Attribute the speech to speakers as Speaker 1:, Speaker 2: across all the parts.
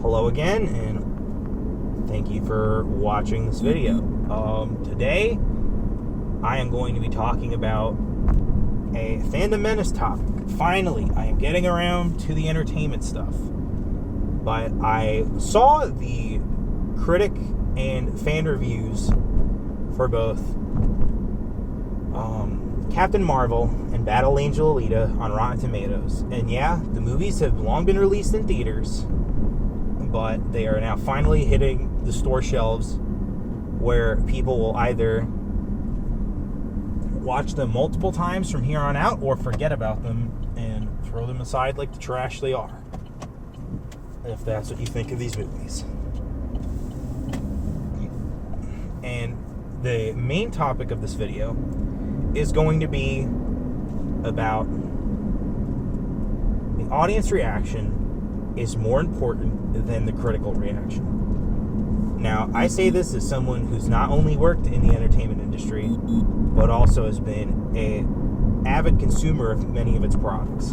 Speaker 1: Hello again, and thank you for watching this video. Today, I am going to be talking about a Fandom Menace topic. Finally, I am getting around to the entertainment stuff. But I saw the critic and fan reviews for both Captain Marvel and Battle Angel Alita on Rotten Tomatoes. And yeah, the movies have long been released in theaters, but they are now finally hitting the store shelves where people will either watch them multiple times from here on out or forget about them and throw them aside like the trash they are, if that's what you think of these movies. And the main topic of this video is going to be about the audience reaction is more important than the critical reaction. Now, I say this as someone who's not only worked in the entertainment industry, but also has been an avid consumer of many of its products.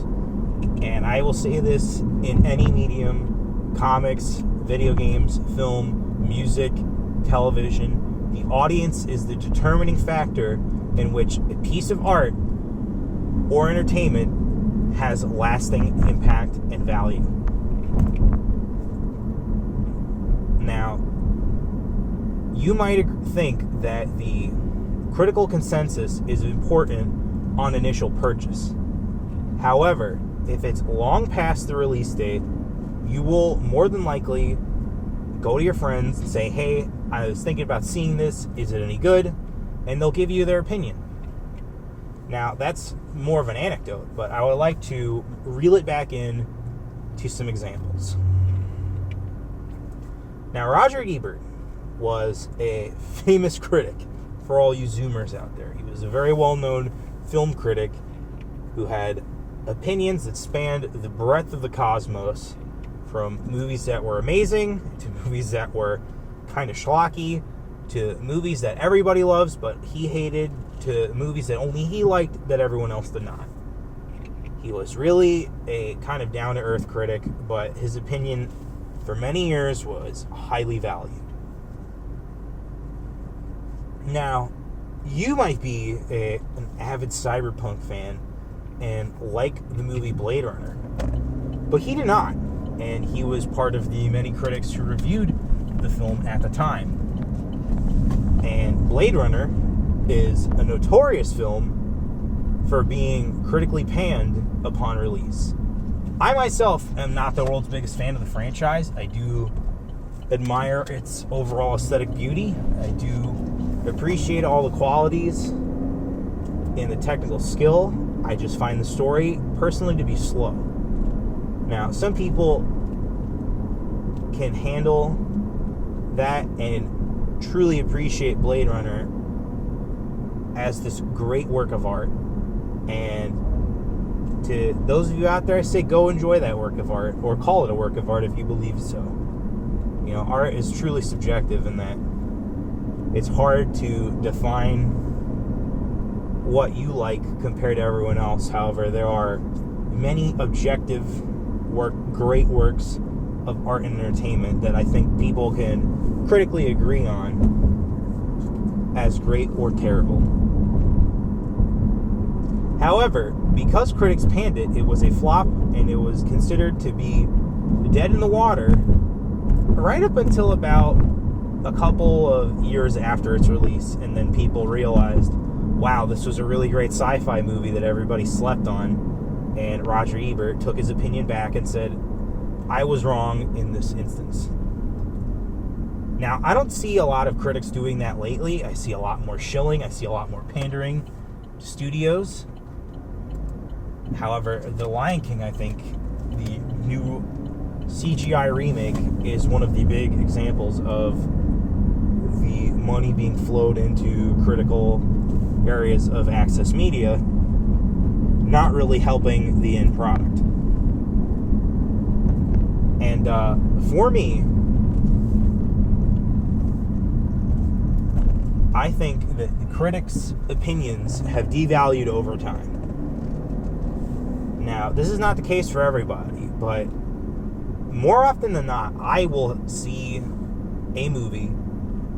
Speaker 1: And I will say this in any medium: comics, video games, film, music, television. The audience is the determining factor in which a piece of art or entertainment has lasting impact and value. Now, you might think that the critical consensus is important on initial purchase. However, if it's long past the release date, you will more than likely go to your friends and say, hey, I was thinking about seeing this, is it any good? And they'll give you their opinion. Now, that's more of an anecdote, but I would like to reel it back in to some examples. Now, Roger Ebert was a famous critic for all you Zoomers out there. He was a very well-known film critic who had opinions that spanned the breadth of the cosmos, from movies that were amazing to movies that were kind of schlocky, to movies that everybody loves but he hated, to movies that only he liked that everyone else did not. He was really a kind of down-to-earth critic, but his opinion for many years was highly valued. Now, you might be an avid cyberpunk fan and like the movie Blade Runner, but he did not, and he was part of the many critics who reviewed the film at the time. And Blade Runner is a notorious film for being critically panned upon release. I myself am not the world's biggest fan of the franchise. I do admire its overall aesthetic beauty. I do appreciate all the qualities and the technical skill. I just find the story personally to be slow. Now, some people can handle that and truly appreciate Blade Runner as this great work of art. And to those of you out there, I say go enjoy that work of art, or call it a work of art if you believe so. You know, art is truly subjective in that it's hard to define what you like compared to everyone else. However, there are many objective great works of art and entertainment that I think people can critically agree on as great or terrible. However, because critics panned it, it was a flop and it was considered to be dead in the water right up until about a couple of years after its release, and then people realized, wow, this was a really great sci-fi movie that everybody slept on, and Roger Ebert took his opinion back and said, I was wrong in this instance. Now, I don't see a lot of critics doing that lately. I see a lot more shilling. I see a lot more pandering to studios. However, The Lion King, I think, the new CGI remake, is one of the big examples of the money being flowed into critical areas of access media, not really helping the end product. And for me, I think that the critics' opinions have devalued over time. Now, this is not the case for everybody, but more often than not, I will see a movie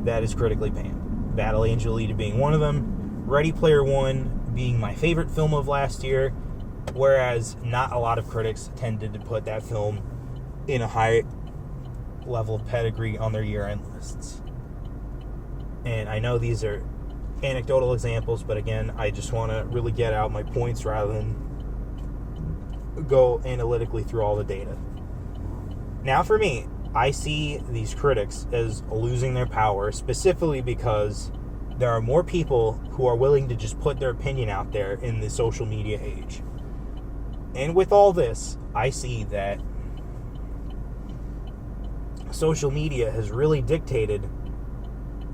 Speaker 1: that is critically panned. Battle Angel Alita being one of them. Ready Player One being my favorite film of last year, whereas not a lot of critics tended to put that film in a high level of pedigree on their year-end lists. And I know these are anecdotal examples, but again, I just want to really get out my points rather than go analytically through all the data. Now for me, I see these critics as losing their power, specifically because there are more people who are willing to just put their opinion out there in the social media age. And with all this, I see that social media has really dictated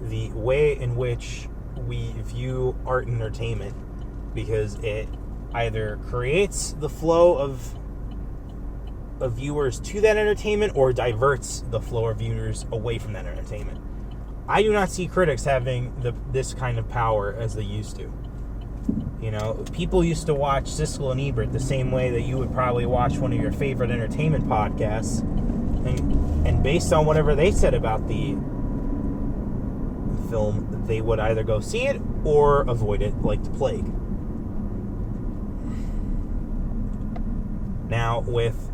Speaker 1: the way in which we view art and entertainment, because it either creates the flow of viewers to that entertainment or diverts the flow of viewers away from that entertainment. I do not see critics having this kind of power as they used to. You know, people used to watch Siskel and Ebert the same way that you would probably watch one of your favorite entertainment podcasts, and based on whatever they said about the film, they would either go see it or avoid it like the plague. Now, with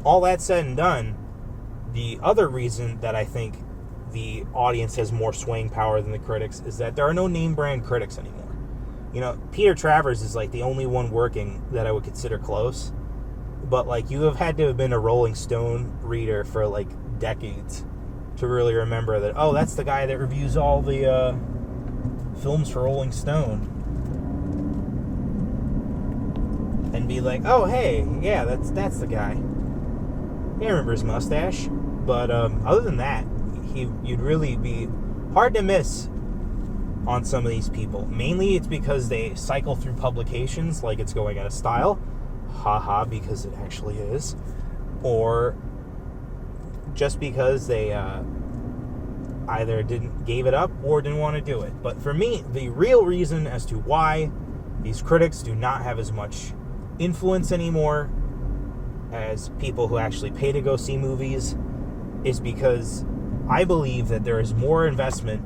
Speaker 1: all that said and done, the other reason that I think the audience has more swaying power than the critics is that there are no name brand critics anymore. You know, Peter Travers is like the only one working that I would consider close, but like you have had to have been a Rolling Stone reader for like decades to really remember that, oh, that's the guy that reviews all the films for Rolling Stone, and be like, oh, hey, yeah, that's the guy. I remember his mustache. But other than that, you'd really be hard to miss on some of these people. Mainly it's because they cycle through publications like it's going out of style. Haha, because it actually is. Or just because they either gave it up or didn't want to do it. But for me, the real reason as to why these critics do not have as much influence anymore as people who actually pay to go see movies is because I believe that there is more investment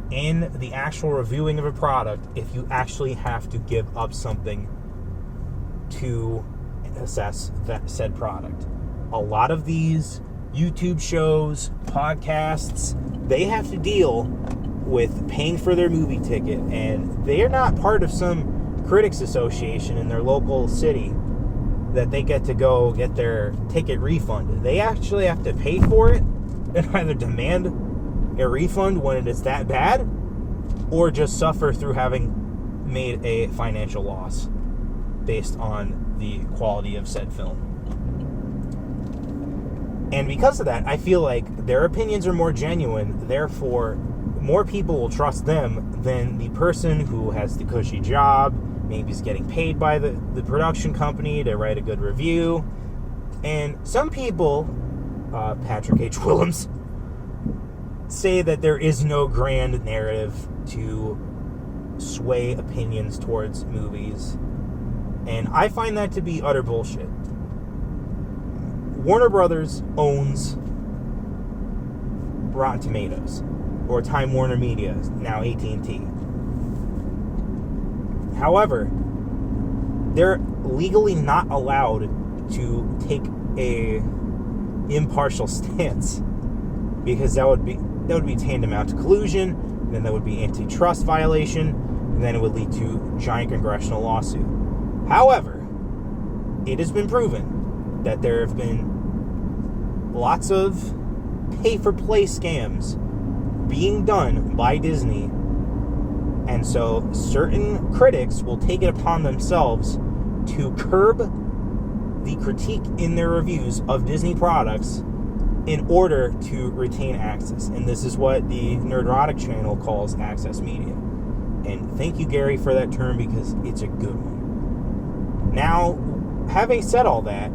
Speaker 1: in the actual reviewing of a product if you actually have to give up something to assess that said product. A lot of these YouTube shows, podcasts, they have to deal with paying for their movie ticket, and they're not part of some critics association in their local city that they get to go get their ticket refunded. They actually have to pay for it and either demand a refund when it is that bad, or just suffer through having made a financial loss based on the quality of said film. And because of that, I feel like their opinions are more genuine, therefore more people will trust them than the person who has the cushy job, maybe is getting paid by the production company to write a good review. And some people, Patrick H. Willems, say that there is no grand narrative to sway opinions towards movies. And I find that to be utter bullshit. Warner Brothers owns Rotten Tomatoes, or Time Warner Media, now AT&T. However, they're legally not allowed to take a impartial stance, because that would be tantamount to collusion, then that would be antitrust violation, and then it would lead to giant congressional lawsuit. However, it has been proven that there have been lots of pay-for-play scams being done by Disney, and so certain critics will take it upon themselves to curb the critique in their reviews of Disney products in order to retain access. And this is what the Nerdrotic channel calls access media. And thank you, Gary, for that term, because it's a good one. Now, having said all that,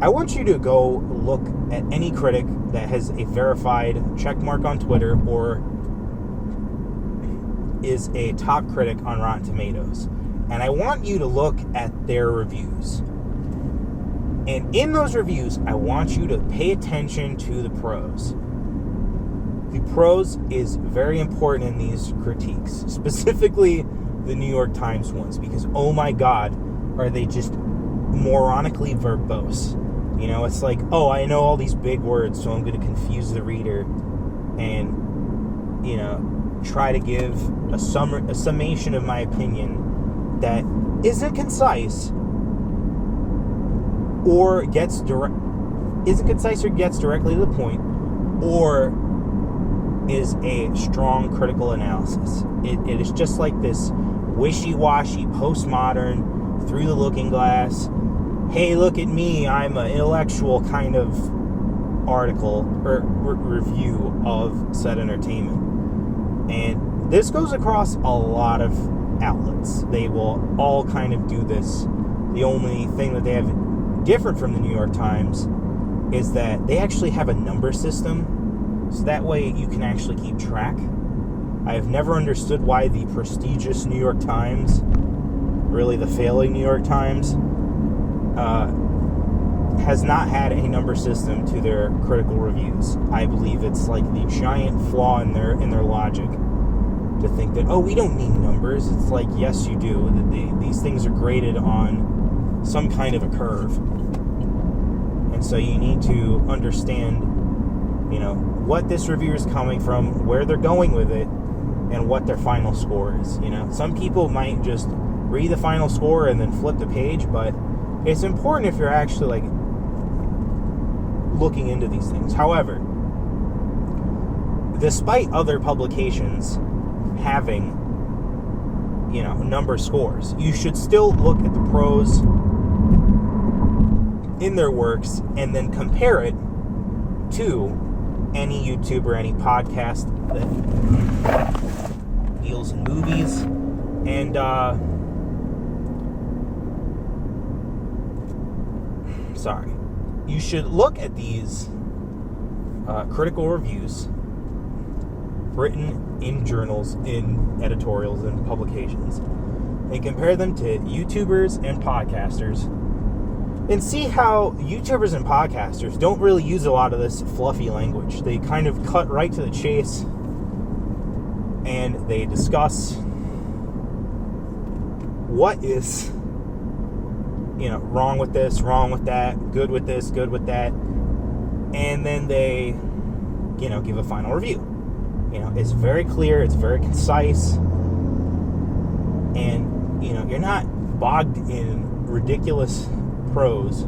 Speaker 1: I want you to go look at any critic that has a verified checkmark on Twitter or is a top critic on Rotten Tomatoes. And I want you to look at their reviews. And in those reviews, I want you to pay attention to the prose. The prose is very important in these critiques, specifically the New York Times ones, because oh my God, are they just moronically verbose. You know, it's like, oh, I know all these big words, so I'm going to confuse the reader and, you know, try to give a summation of my opinion that isn't concise or gets directly to the point, or is a strong critical analysis. It is just like this wishy-washy, postmodern, through the looking glass, hey, look at me, I'm an intellectual kind of article or review of said entertainment. And this goes across a lot of outlets. They will all kind of do this. The only thing that they have different from the New York Times is that they actually have a number system, so that way you can actually keep track. I have never understood why the prestigious New York Times, really the failing New York Times, has not had a number system to their critical reviews. I believe it's like the giant flaw in their logic to think that, oh, we don't need numbers. It's like, yes, you do. These things are graded on some kind of a curve. And so you need to understand, you know, what this reviewer is coming from, where they're going with it, and what their final score is. You know, some people might just read the final score and then flip the page, but it's important if you're actually like looking into these things. However, despite other publications having, you know, number scores, you should still look at the prose in their works and then compare it to any YouTuber, any podcast that deals in movies. And you should look at these critical reviews written in journals, in editorials, and publications, and compare them to YouTubers and podcasters, and see how YouTubers and podcasters don't really use a lot of this fluffy language. They kind of cut right to the chase, and they discuss what is, you know, wrong with this, wrong with that, good with this, good with that, and then they, you know, give a final review. You know, it's very clear, it's very concise, and, you know, you're not bogged in ridiculous prose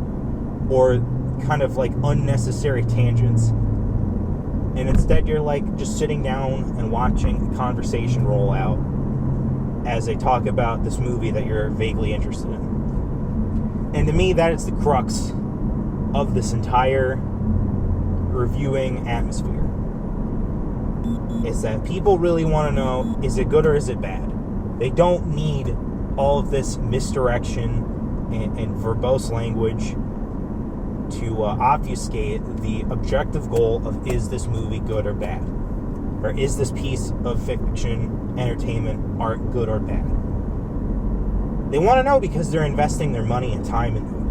Speaker 1: or kind of like unnecessary tangents, and instead you're like just sitting down and watching a conversation roll out as they talk about this movie that you're vaguely interested in. And to me, that is the crux of this entire reviewing atmosphere, is that people really want to know, is it good or is it bad? They don't need all of this misdirection and verbose language to obfuscate the objective goal of, is this movie good or bad? Or is this piece of fiction, entertainment, art good or bad? They want to know because they're investing their money and time into it.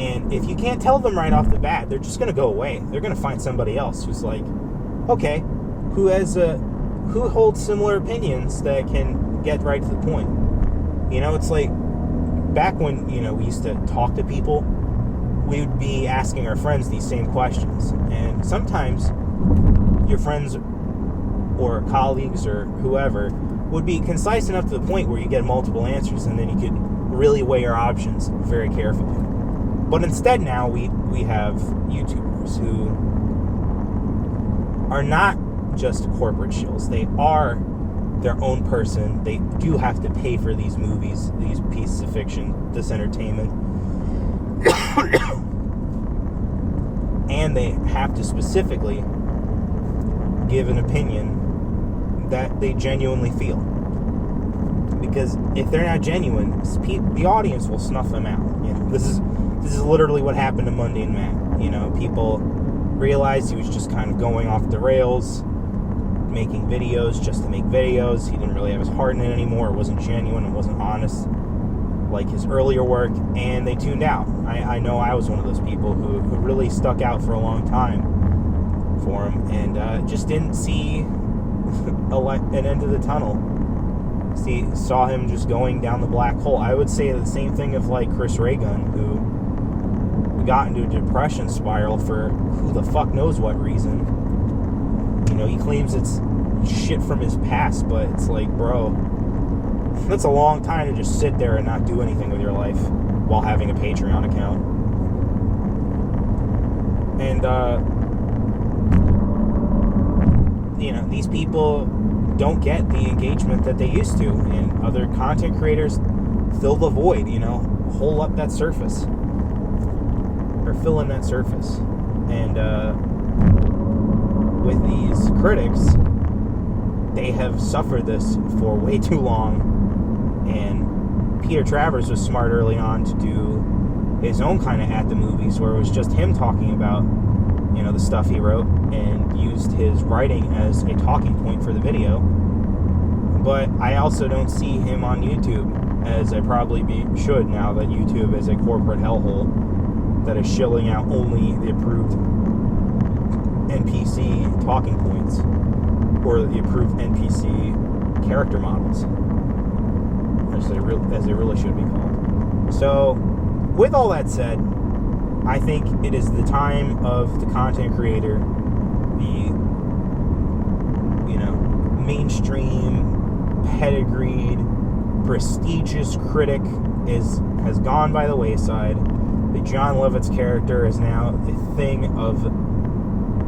Speaker 1: And if you can't tell them right off the bat, they're just going to go away. They're going to find somebody else who's like, okay, who holds similar opinions that can get right to the point. You know, it's like back when, you know, we used to talk to people, we would be asking our friends these same questions. And sometimes your friends or colleagues or whoever would be concise enough to the point where you get multiple answers, and then you could really weigh your options very carefully. But instead now we have YouTubers who are not just corporate shills. They are their own person. They do have to pay for these movies, these pieces of fiction, this entertainment. And they have to specifically give an opinion that they genuinely feel. Because if they're not genuine, the audience will snuff them out. You know, this is literally what happened to Monday and Matt. You know, people realized he was just kind of going off the rails, making videos just to make videos. He didn't really have his heart in it anymore. It wasn't genuine. It wasn't honest. like his earlier work, and they tuned out. I know I was one of those people who really stuck out for a long time for him, and just didn't see an end to the tunnel. Saw him just going down the black hole. I would say the same thing of like Chris Ray Gun, who got into a depression spiral for who the fuck knows what reason. You know, he claims it's shit from his past, but it's like, bro, that's a long time to just sit there and not do anything with your life while having a Patreon account. And, you know, these people don't get the engagement that they used to, and other content creators fill the void, you know, hole up that surface, or fill in that surface. And with these critics, they have suffered this for way too long. And Peter Travers was smart early on to do his own kind of at the movies, where it was just him talking about, you know, the stuff he wrote, and used his writing as a talking point for the video. But I also don't see him on YouTube, as I probably should, now that YouTube is a corporate hellhole that is shilling out only the approved NPC talking points, or the approved NPC character models, as they really should be called. So, with all that said, I think it is the time of the content creator, the, you know, mainstream, pedigreed, prestigious critic has gone by the wayside. The Jon Lovitz character is now a thing of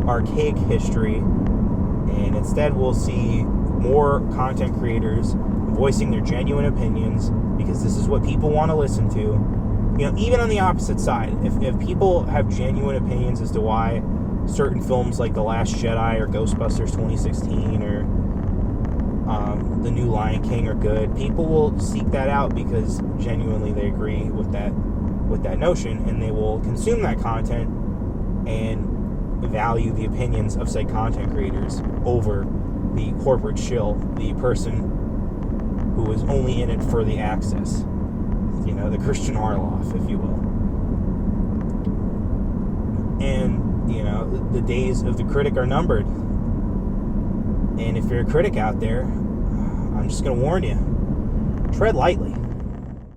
Speaker 1: archaic history, and instead we'll see more content creators voicing their genuine opinions, because this is what people want to listen to. You know, even on the opposite side, if people have genuine opinions as to why certain films like The Last Jedi or Ghostbusters 2016 or the new Lion King are good, people will seek that out because genuinely they agree with that notion, and they will consume that content and value the opinions of said content creators over the corporate shill, the person who is only in it for the access. You know, the Christian Arloff, if you will. And, you know, the days of the critic are numbered. And if you're a critic out there, I'm just going to warn you, tread lightly.